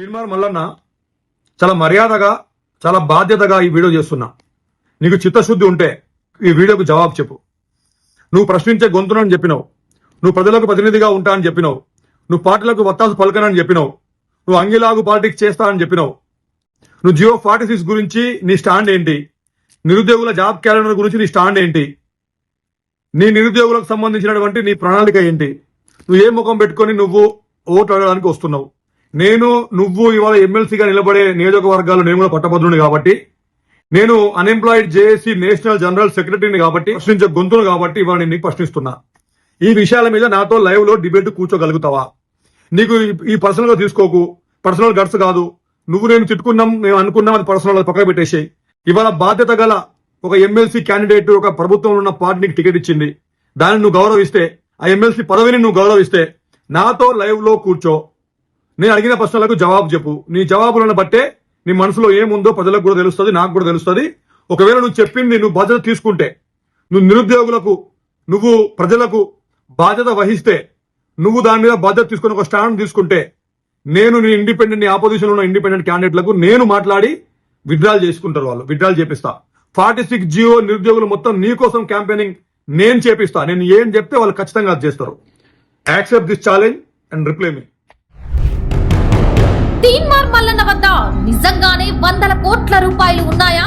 తీన్మార్ మల్లన్న చాలా మర్యాదగా చాలా బాధ్యతగా ఈ వీడియో చేస్తున్నా. నీకు చిత్తశుద్ధి ఉంటే ఈ వీడియోకు జవాబు చెప్పు. నువ్వు ప్రశ్నించే గొంతునని చెప్పినావు, నువ్వు ప్రజలకు ప్రతినిధిగా ఉంటా అని చెప్పినావు, నువ్వు పార్టీలకు వత్తాసు పలకనని చెప్పినావు, నువ్వు అంగిలాగు పాలిటిక్స్ చేస్తా అని చెప్పినావు. నువ్వు జియో 46 గురించి నీ స్టాండ్ ఏంటి? నిరుద్యోగుల జాబ్ క్యాలెండర్ గురించి నీ స్టాండ్ ఏంటి? నీ నిరుద్యోగులకు సంబంధించినటువంటి నీ ప్రణాళిక ఏంటి? నువ్వు ఏ ముఖం పెట్టుకొని నువ్వు ఓటు అడగడానికి వస్తున్నావు? నువ్వు ఇవాళ ఎమ్మెల్సీగా నిలబడే నియోజకవర్గాలు నేను కూడా పట్టభద్రుని కాబట్టి, నేను అన్ఎంప్లాయిడ్ జేఏసీ నేషనల్ జనరల్ సెక్రటరీని కాబట్టి, ప్రశ్నించే గొంతును కాబట్టి ఇవాళ నేను నీకు ప్రశ్నిస్తున్నా. ఈ విషయాల మీద నాతో లైవ్ లో డిబేట్ కూర్చోగలుగుతావా? నీకు ఈ పర్సనల్ గా తీసుకోకు, పర్సనల్ గట్స్ కాదు. నువ్వు నేను తిట్టుకున్నాం, మేము అనుకున్నాం, అది పర్సనల్, అది పక్కన పెట్టేసి ఇవాళ బాధ్యత గల ఒక ఎమ్మెల్సీ క్యాండిడేట్ ఒక ప్రభుత్వంలో ఉన్న పార్టీకి టికెట్ ఇచ్చింది. దాన్ని నువ్వు గౌరవిస్తే, ఆ ఎమ్మెల్సీ పదవిని నువ్వు గౌరవిస్తే నాతో లైవ్ లో కూర్చో. నేను అడిగిన ప్రశ్నలకు జవాబు చెప్పు. నీ జవాబులను బట్టే నీ మనసులో ఏముందో ప్రజలకు కూడా తెలుస్తుంది, నాకు కూడా తెలుస్తుంది. ఒకవేళ నువ్వు చెప్పింది నువ్వు బాధ్యత తీసుకుంటే, నువ్వు నిరుద్యోగులకు, నువ్వు ప్రజలకు బాధ్యత వహిస్తే, నువ్వు దాని మీద బాధ్యత తీసుకుని ఒక స్టాండ్ తీసుకుంటే, నేను నీ ఇండిపెండెంట్, నీ ఆపోజిషన్ ఉన్న ఇండిపెండెంట్ క్యాండిడేట్లకు నేను మాట్లాడి విత్డ్రాల్ చేసుకుంటారు, వాళ్ళు విత్డ్రాల్ చేపిస్తా. 46 జియో నిరుద్యోగులు మొత్తం నీ కోసం క్యాంపెయినింగ్ నేను చేపిస్తా. నేను ఏం చెప్తే వాళ్ళు ఖచ్చితంగా అది చేస్తారు. Accept this challenge and reply me. Teenmaar Mallanna వద్ద నిజంగానే 100 కోట్ల రూపాయలు ఉన్నాయా?